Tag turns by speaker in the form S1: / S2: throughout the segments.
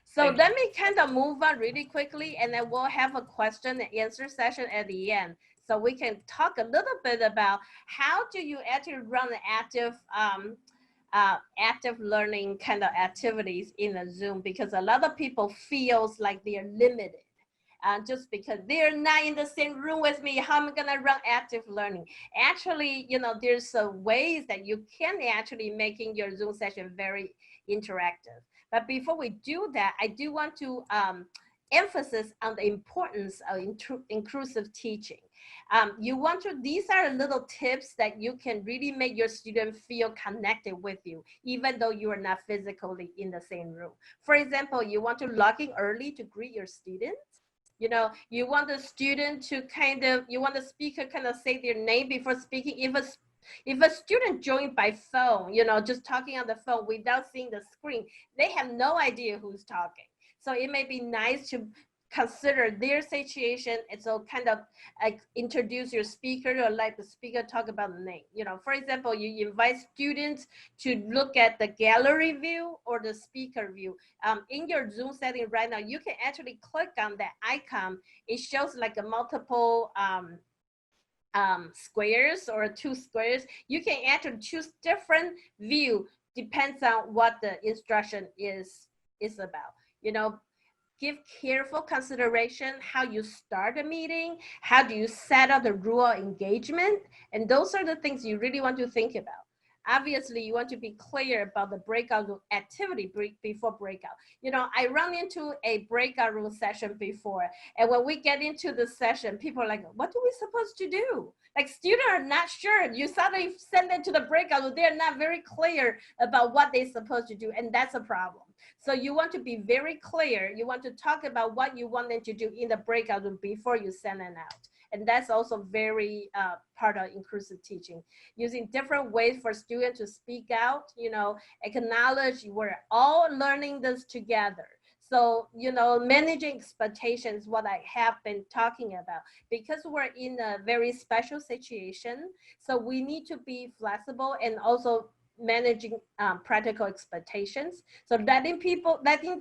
S1: So let me kind of move on really quickly, and then we'll have a question and answer session at the end. So we can talk a little bit about how do you actually run an active learning kind of activities in a Zoom, because a lot of people feels like they're limited. Just because they're not in the same room with me, how am I gonna run active learning? Actually, you know, there's ways that you can actually making your Zoom session very interactive. But before we do that, I do want to emphasis on the importance of inclusive teaching. These are little tips that you can really make your student feel connected with you, even though you are not physically in the same room. For example, you want to log in early to greet your students. You know, you want the student to you want the speaker kind of say their name before speaking. If a student joined by phone, you know, just talking on the phone without seeing the screen, they have no idea who's talking. So it may be nice to consider their situation, and so kind of like introduce your speaker or let the speaker talk about the name. You know, for example, you invite students to look at the gallery view or the speaker view. In your Zoom setting right now, you can actually click on that icon. It shows like a multiple squares or 2 squares. You can actually choose different view, depends on what the instruction is about. You know, give careful consideration how you start a meeting, how do you set up the rule of engagement, and those are the things you really want to think about. Obviously, you want to be clear about the breakout activity before breakout. You know, I run into a breakout room session before, and when we get into the session, people are like, what are we supposed to do? Like, students are not sure. You suddenly send them to the breakout, they're not very clear about what they're supposed to do, and that's a problem. So you want to be very clear. You want to talk about what you want them to do in the breakout room before you send them out. And that's also very part of inclusive teaching, using different ways for students to speak out, you know, acknowledge we're all learning this together. So, you know, managing expectations, what I have been talking about, because we're in a very special situation. So we need to be flexible and also managing practical expectations. So letting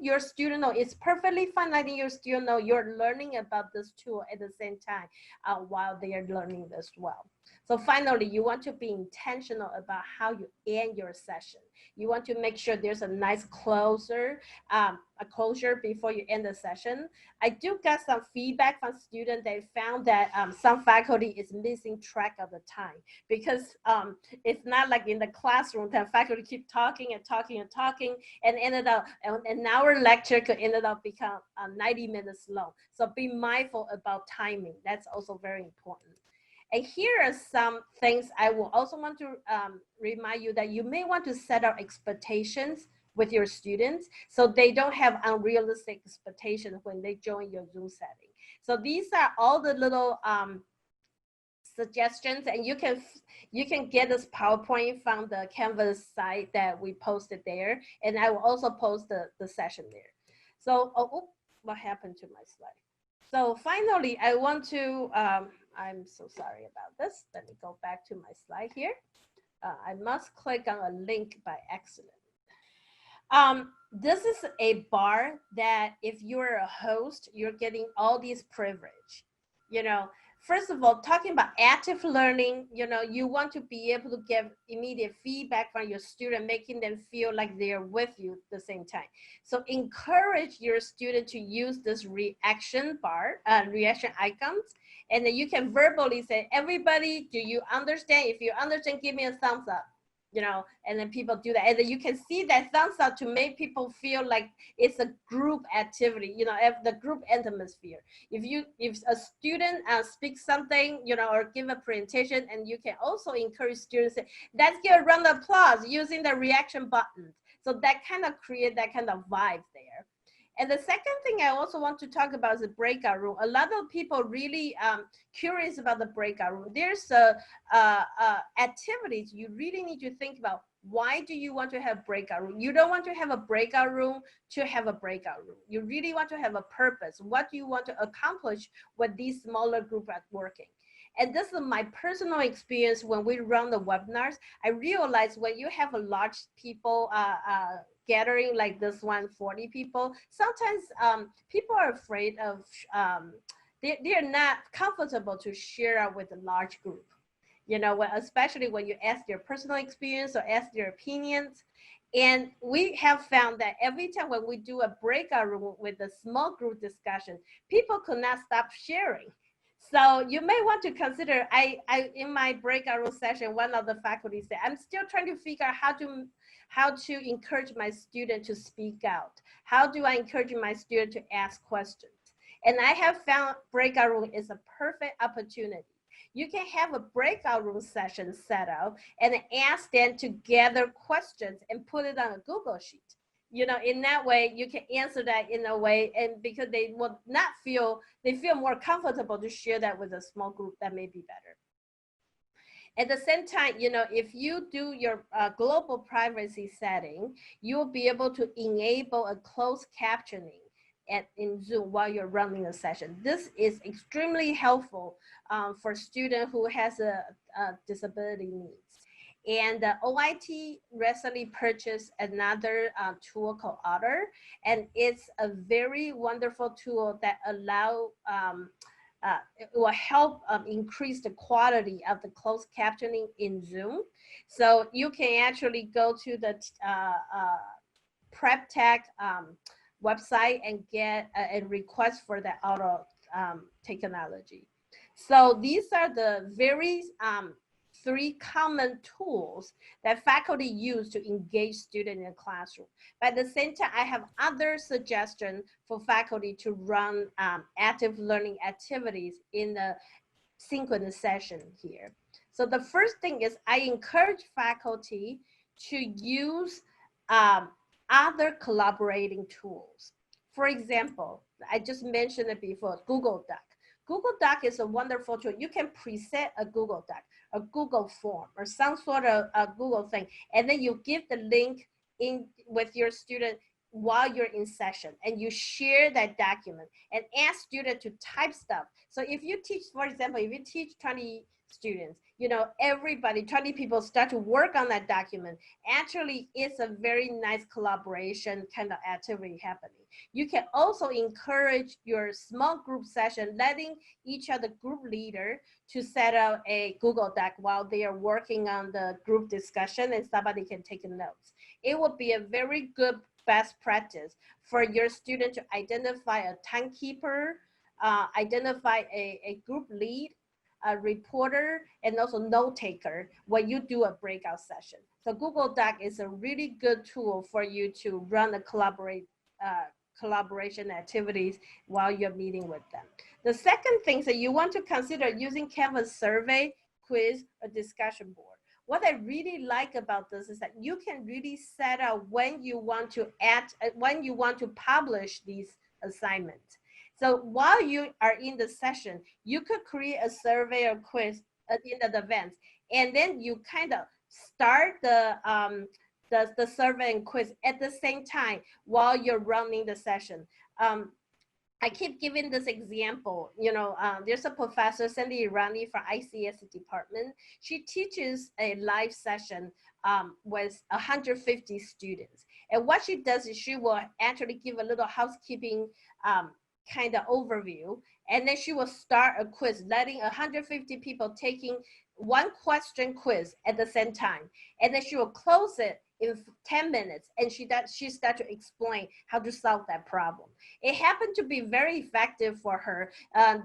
S1: your student know it's perfectly fine, letting your student know you're learning about this tool at the same time while they are learning this well. So finally, you want to be intentional about how you end your session. You want to make sure there's a nice closure before you end the session. I do get some feedback from students. They found that some faculty is missing track of the time, because it's not like in the classroom that faculty keep talking and talking and talking, and ended up an hour lecture could ended up become 90 minutes long. So be mindful about timing. That's also very important. And here are some things I will also want to remind you that you may want to set up expectations with your students so they don't have unrealistic expectations when they join your Zoom setting. So these are all the little suggestions, and you can get this PowerPoint from the Canvas site that we posted there, and I will also post the session there. So, what happened to my slide? So finally, I want to, I'm so sorry about this. Let me go back to my slide here. I must click on a link by accident. This is a bar that if you're a host, you're getting all these privilege. You know, first of all, talking about active learning, you know, you want to be able to give immediate feedback from your student, making them feel like they're with you at the same time. So encourage your student to use this reaction bar, reaction icons, and then you can verbally say, everybody, do you understand? If you understand, give me a thumbs up. You know, and then people do that, and then you can see that thumbs up to make people feel like it's a group activity, you know, the group atmosphere. If a student speaks something, you know, or give a presentation, and you can also encourage students, let's give a round of applause using the reaction button. So that kind of create that kind of vibe there. And the second thing I also want to talk about is the breakout room. A lot of people really curious about the breakout room. There's activities you really need to think about. Why do you want to have breakout room? You don't want to have a breakout room to have a breakout room. You really want to have a purpose. What do you want to accomplish with these smaller group at working? And this is my personal experience when we run the webinars. I realized when you have a large people gathering like this one, 40 people, sometimes people are afraid of, they're not comfortable to share out with a large group. You know, especially when you ask their personal experience or ask their opinions. And we have found that every time when we do a breakout room with a small group discussion, people could not stop sharing. So you may want to consider, in my breakout room session, one of the faculty said, I'm still trying to figure out how to encourage my student to speak out. How do I encourage my student to ask questions? And I have found breakout room is a perfect opportunity. You can have a breakout room session set up and ask them to gather questions and put it on a Google Sheet. You know, in that way, you can answer that in a way, and because they will not feel, they feel more comfortable to share that with a small group, that may be better. At the same time, you know, if you do your global privacy setting, you'll be able to enable a closed captioning in Zoom while you're running a session. This is extremely helpful for student who has a disability needs. And OIT recently purchased another tool called Otter, and it's a very wonderful tool that it will help increase the quality of the closed captioning in Zoom. So you can actually go to the PrepTech website and get a request for the auto technology. So these are the very three common tools that faculty use to engage students in the classroom. But at the same time, I have other suggestions for faculty to run active learning activities in the synchronous session here. So the first thing is I encourage faculty to use other collaborating tools. For example, I just mentioned it before, Google Doc. Google Doc is a wonderful tool. You can preset a Google Doc, a Google form, or some sort of a Google thing, and then you give the link in with your student while you're in session, and you share that document and ask students to type stuff. So if you teach, for example, if you teach 20 students, you know, everybody, 20 people start to work on that document. Actually, it's a very nice collaboration kind of activity happening. You can also encourage your small group session, letting each other group leader to set up a Google Doc while they are working on the group discussion, and somebody can take notes. It would be a very good best practice for your student to identify a timekeeper, identify a group lead, a reporter, and also note taker when you do a breakout session. So Google Doc is a really good tool for you to run a collaboration activities while you're meeting with them. The second thing that you want to consider using Canvas survey, quiz, or discussion board. What I really like about this is that you can really set out when you want to publish these assignments. So while you are in the session, you could create a survey or quiz in advance, and then you kind of start the survey and quiz at the same time while you're running the session. I keep giving this example. You know, there's a professor, Cindy Irani from ICS department. She teaches a live session with 150 students. And what she does is she will actually give a little housekeeping kind of overview. And then she will start a quiz, letting 150 people taking one question quiz at the same time. And then she will close it in 10 minutes, and she started to explain how to solve that problem. It happened to be very effective for her.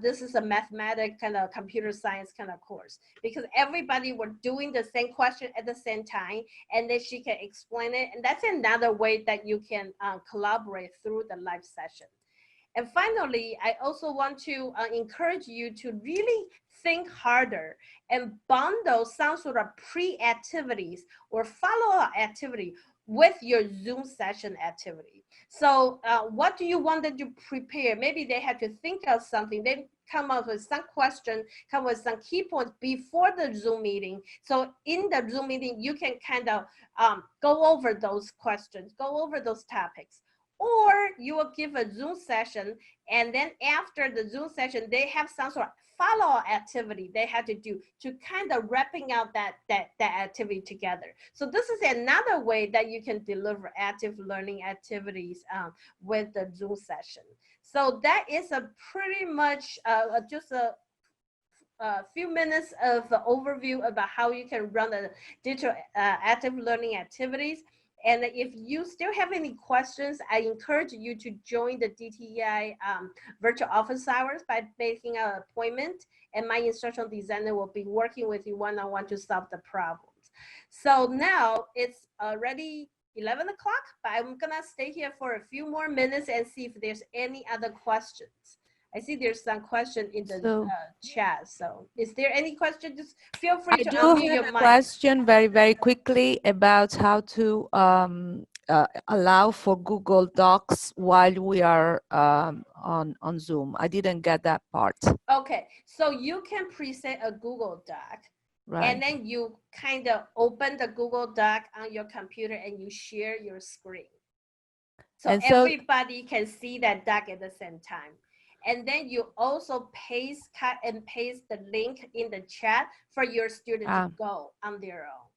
S1: This is a mathematics kind of computer science kind of course, because everybody were doing the same question at the same time, and then she can explain it. And that's another way that you can collaborate through the live session. And finally, I also want to encourage you to really think harder and bundle some sort of pre-activities or follow-up activity with your Zoom session activity. So what do you want them to prepare? Maybe they have to think of something. They come up with some question, come with some key points before the Zoom meeting. So in the Zoom meeting, you can kind of go over those questions, go over those topics. or you will give a Zoom session, and then after the Zoom session, they have some sort of follow-up activity they have to do to kind of wrapping out that activity together. So this is another way that you can deliver active learning activities with the Zoom session. So that is a pretty much just a few minutes of overview about how you can run the digital active learning activities. And if you still have any questions, I encourage you to join the DTEI virtual office hours by making an appointment, and my instructional designer will be working with you one-on-one to solve the problems. So now it's already 11 o'clock, but I'm gonna stay here for a few more minutes and see if there's any other questions. I see there's some question in the chat. So is there any question? Just feel free to unmute your mic.
S2: I do have a question very quickly about how to allow for Google Docs while we are on Zoom. I didn't get that part.
S1: Okay, so you can preset a Google Doc. Right. And then you kind of open the Google Doc on your computer and you share your screen. So everybody can see that doc at the same time. And then you also cut and paste the link in the chat for your student to go on their own.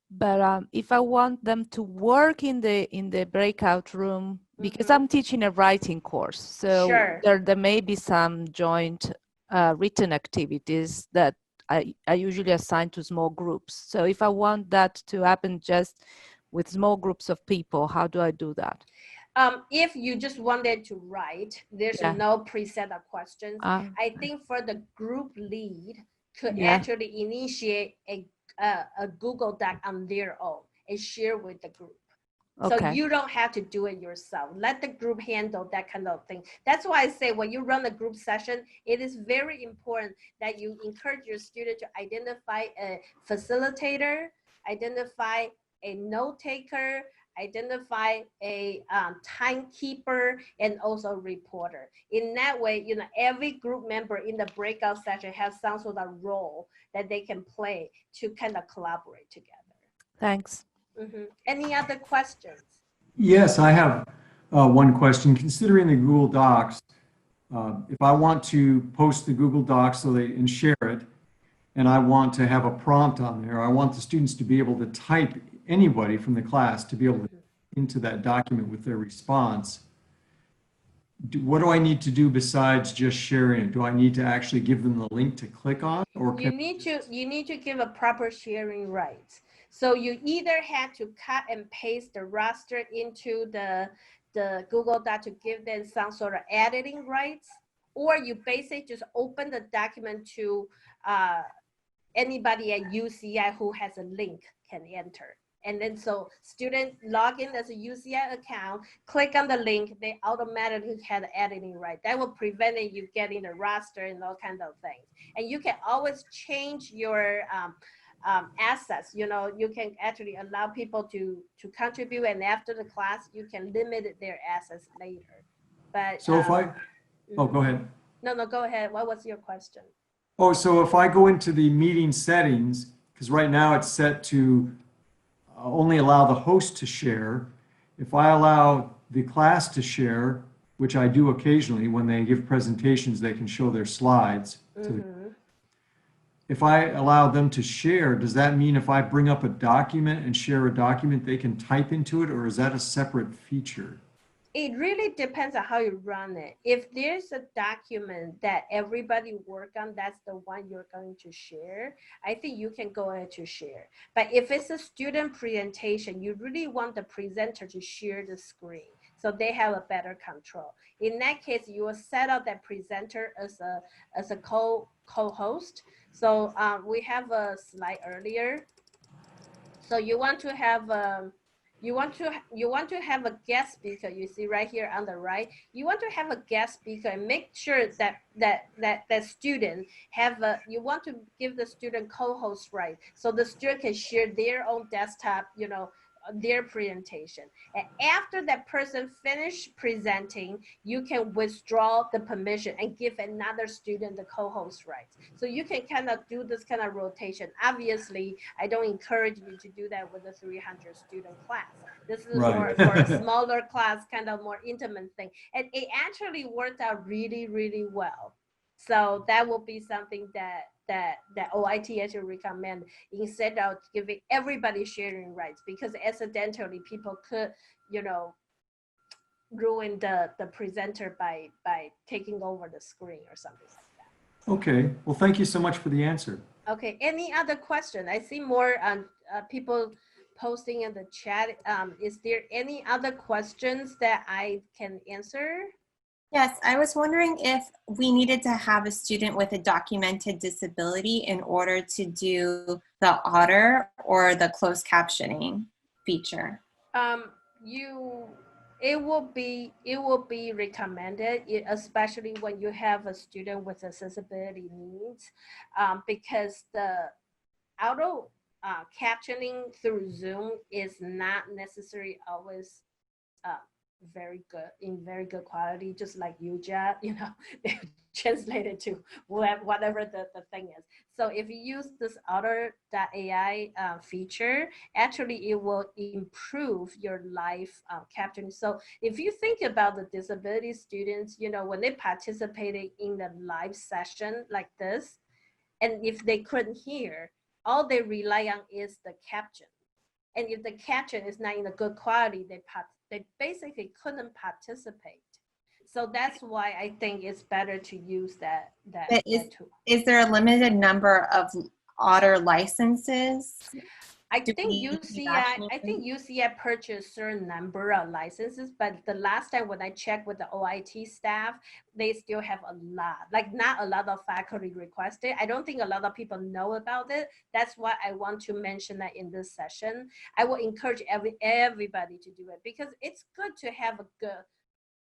S2: But if I want them to work in the breakout room, because I'm teaching a writing course, so there may be some joint written activities that I usually assign to small groups. So if I want that to happen just with small groups of people, how do I do that?
S1: If you just wanted to write, there's no preset of questions. I think for the group lead could actually initiate a Google Doc on their own and share with the group. So you don't have to do it yourself. Let the group handle that kind of thing. That's why I say when you run a group session, it is very important that you encourage your student to identify a facilitator, identify a note taker, identify a timekeeper, and also reporter. In that way, you know, every group member in the breakout session has some sort of role that they can play to kind of collaborate together.
S2: Thanks.
S1: Any other questions?
S3: Yes, I have one question. Considering the Google Docs, if I want to post the Google Docs and share it, and I want to have a prompt on there, I want the students to be able to type, anybody from the class to be able to into that document with their response. What do I need to do besides just sharing it? Do I need to actually give them the link to click on, or
S1: you need to give a proper sharing rights? So you either have to cut and paste the roster into the Google Doc to give them some sort of editing rights, or you basically just open the document to anybody at UCI who has a link can enter. And then so students log in as a UCI account, click on the link, they automatically have the editing right. That will prevent you getting the roster and all kinds of things. And you can always change your assets. You know, you can actually allow people to contribute, and after the class, you can limit their assets later. But
S3: so if oh, go ahead.
S1: No, go ahead. What was your question?
S3: Oh, so if I go into the meeting settings, because right now it's set to only allow the host to share. If I allow the class to share, which I do occasionally when they give presentations, they can show their slides. If I allow them to share, does that mean if I bring up a document and share a document, they can type into it, or is that a separate feature?
S1: It really depends on how you run it. If there's a document that everybody work on, that's the one you're going to share, I think you can go ahead to share. But if it's a student presentation, you really want the presenter to share the screen so they have a better control. In that case, you will set up that presenter as a co-host. So we have a slide earlier. So you want to have you want to have a guest speaker. You see right here on the right. You want to have a guest speaker and make sure that student have a. You want to give the student co-host right, so the student can share their own desktop. You know, their presentation. And after that person finish presenting, you can withdraw the permission and give another student the co-host rights. So you can kind of do this kind of rotation. Obviously, I don't encourage you to do that with a 300 student class. This is more for a smaller class, kind of more intimate thing. And it actually worked out really, really well. So that will be something that OIT actually recommend instead of giving everybody sharing rights, because accidentally people could, you know, ruin the presenter by taking over the screen or something like that.
S3: Okay, well, thank you so much for the answer.
S1: Okay, any other question? I see more people posting in the chat. Is there any other questions that I can answer?
S4: Yes, I was wondering if we needed to have a student with a documented disability in order to do the Otter or the closed captioning feature.
S1: It will be recommended, especially when you have a student with accessibility needs, because the auto captioning through Zoom is not necessarily always very good quality, just like UJET, you know, they translate it to whatever the thing is. So if you use this Otter.ai feature, actually it will improve your live captioning. So if you think about the disability students, you know, when they participated in the live session like this, and if they couldn't hear, all they rely on is the caption. And if the caption is not in a good quality, they basically couldn't participate. So that's why I think it's better to use that tool.
S4: Is there a limited number of Otter licenses?
S1: I think UCI purchased certain number of licenses, but the last time when I checked with the OIT staff, they still have a lot, like not a lot of faculty requested. I don't think a lot of people know about it. That's why I want to mention that in this session. I will encourage everybody to do it, because it's good to have a good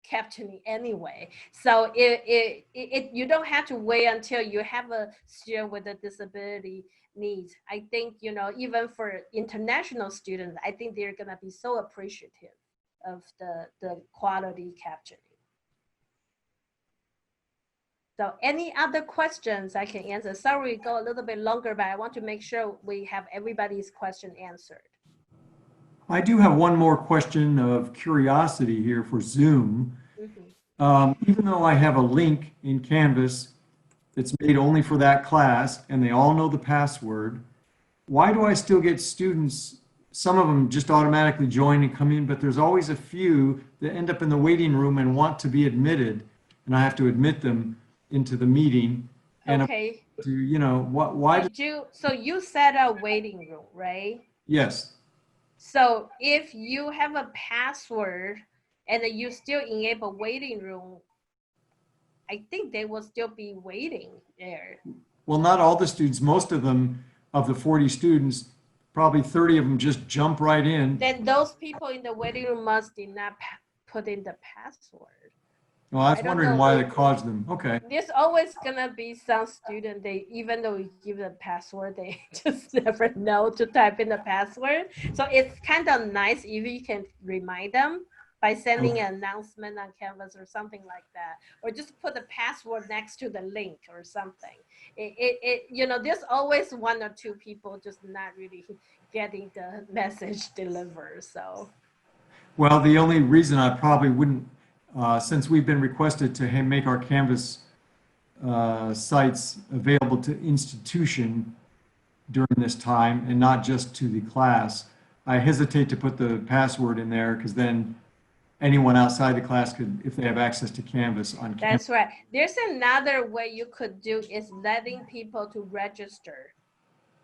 S1: captioning anyway. So you don't have to wait until you have a student with a disability needs. I think, you know, even for international students, I think they're gonna be so appreciative of the quality captioning. So any other questions I can answer? Sorry, we go a little bit longer, but I want to make sure we have everybody's question answered.
S3: I do have one more question of curiosity here for Zoom. Even though I have a link in Canvas that's made only for that class and they all know the password, why do I still get students, some of them just automatically join and come in, but there's always a few that end up in the waiting room and want to be admitted, and I have to admit them into the meeting? And
S1: okay.
S3: You know, why
S1: so you set a waiting room, right?
S3: Yes.
S1: So if you have a password and you still enable waiting room, I think they will still be waiting there.
S3: Well, not all the students, most of them, of the 40 students, probably 30 of them just jump right in.
S1: Then those people in the waiting room did not put in the password.
S3: Well, I was wondering why that caused them. Okay.
S1: There's always gonna be some student, even though we give the password, they just never know to type in the password. So it's kind of nice if you can remind them by sending an announcement on Canvas or something like that, or just put the password next to the link or something. You know, there's always one or two people just not really getting the message delivered. So.
S3: Well, the only reason I probably wouldn't, since we've been requested to make our Canvas sites available to institution during this time and not just to the class, I hesitate to put the password in there, because then anyone outside the class could, if they have access to Canvas on Canvas.
S1: That's right. There's another way you could do is letting people to register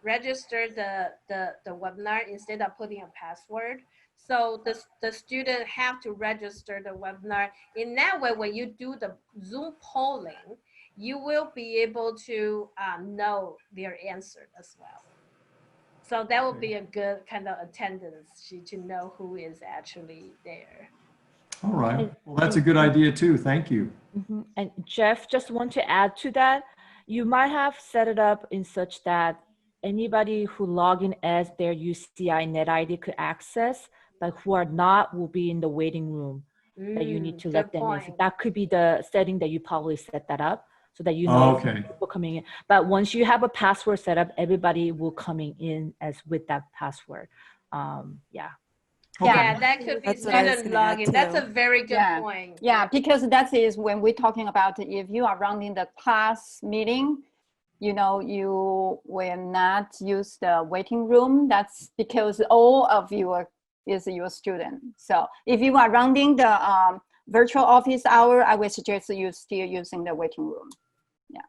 S1: the webinar instead of putting a password. So the student have to register the webinar. In that way, when you do the Zoom polling, you will be able to know their answer as well. So that will be a good kind of attendance sheet to know who is actually there.
S3: All right. Well, that's a good idea too. Thank you.
S5: And Jeff, just want to add to that, you might have set it up in such that anybody who log in as their UCI NetID could access, but who are not will be in the waiting room that you need to let them in. So that could be the setting that you probably set that up so that you know people coming in. But once you have a password set up, everybody will coming in as with that password. Yeah.
S3: Okay.
S1: Yeah, that could be
S6: That's what I was
S1: student
S6: gonna add,
S1: login. That's a
S6: too.
S1: very good point.
S7: Yeah, because that is when we're talking about if you are running the class meeting, you know, you will not use the waiting room. That's because all of you is your student. So if you are running the virtual office hour, I would suggest you still using the waiting room. Yeah.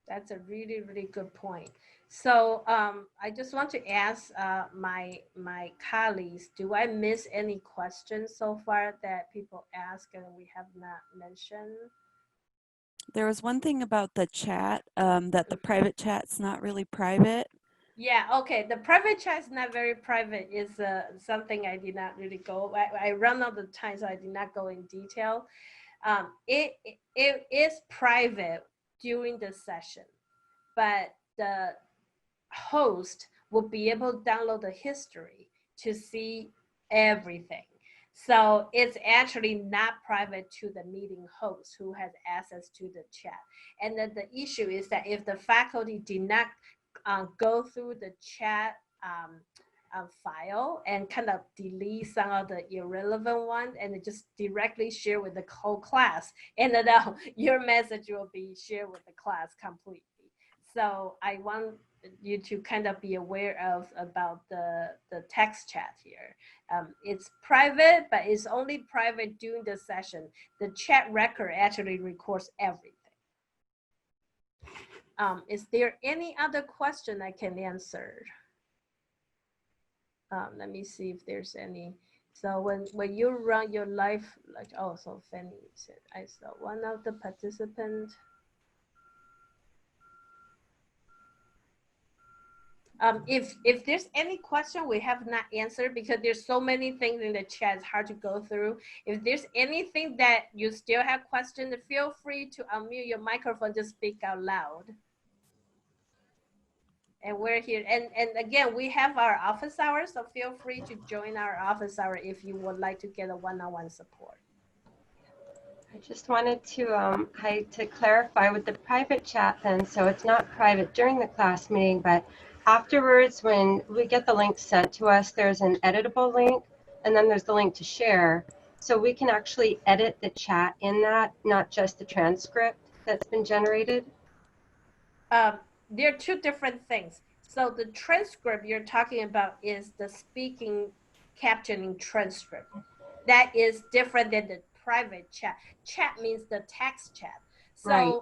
S1: That's a really, really good point. So I just want to ask my colleagues, do I miss any questions so far that people ask and we have not mentioned?
S6: There was one thing about the chat, that the private chat's not really private.
S1: Yeah, okay. The private chat is not very private is something I did not really go. I run out of time, so I did not go in detail. It is private during the session, but the host will be able to download the history to see everything. So it's actually not private to the meeting host who has access to the chat. And then the issue is that if the faculty did not go through the chat file and kind of delete some of the irrelevant ones and just directly share with the whole class, and then your message will be shared with the class completely. So I want you to kind of be aware about the text chat here. It's private, but it's only private during the session. The chat record actually records everything. Is there any other question I can answer? Let me see if there's any. So when you run your live, like, oh, so Fanny said, I saw one of the participants. If there's any question we have not answered, because there's so many things in the chat, it's hard to go through. If there's anything that you still have questions, feel free to unmute your microphone, just speak out loud. And we're here. And again, we have our office hours, so feel free to join our office hour if you would like to get a one-on-one support.
S8: I just wanted to clarify with the private chat then, so it's not private during the class meeting, but afterwards when we get the link sent to us, there's an editable link and then there's the link to share. So we can actually edit the chat in that, not just the transcript that's been generated.
S1: There are two different things. So the transcript you're talking about is the speaking captioning transcript. That is different than the private chat. Chat means the text chat. So right.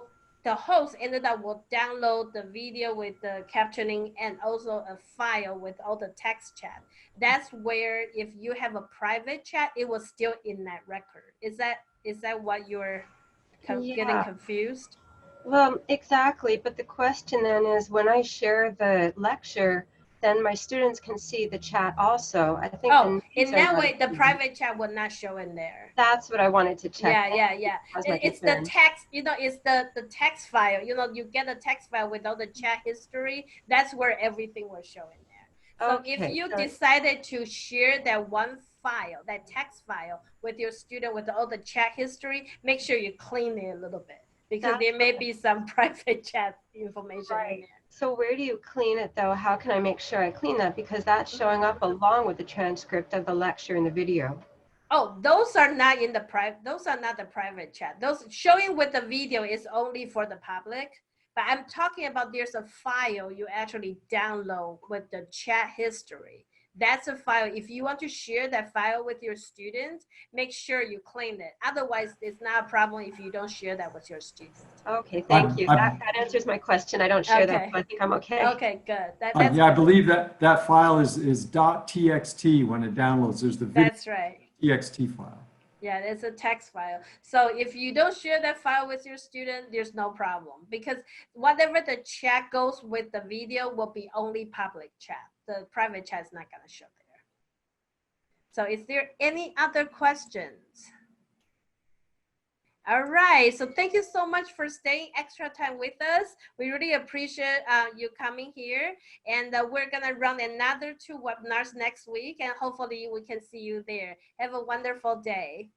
S1: The host ended up will download the video with the captioning and also a file with all the text chat. That's where if you have a private chat, it was still in that record. Is that what you're getting confused?
S8: Well, exactly. But the question then is when I share the lecture, then my students can see the chat also. I think.
S1: Oh, in that way, the private chat will not show in there.
S8: That's what I wanted to check.
S1: Yeah. It's the text, it's the text file. You get a text file with all the chat history. That's where everything will show in there. So okay, if you decided to share that one file, that text file with your student with all the chat history, make sure you clean it a little bit because there may be some private chat information in there.
S8: So where do you clean it though? How can I make sure I clean that? Because that's showing up along with the transcript of the lecture and the video.
S1: Oh, those are not in the private. Those are not the private chat. Those showing with the video is only for the public. But I'm talking about there's a file you actually download with the chat history. That's a file. If you want to share that file with your students, make sure you clean it. Otherwise, it's not a problem if you don't share that with your students.
S8: Okay, thank you. That answers my question. I don't share that, so I think I'm okay.
S1: Okay, good.
S3: Yeah,
S1: good.
S3: I believe that file is .txt when it downloads. There's the video.
S1: That's right.
S3: TXT file.
S1: Yeah, it's a text file. So if you don't share that file with your student, there's no problem because whatever the chat goes with the video will be only public chat. The private chat is not going to show there. So is there any other questions? All right, so thank you so much for staying extra time with us. We really appreciate you coming here, and we're gonna run another 2 webinars next week, and hopefully we can see you there. Have a wonderful day.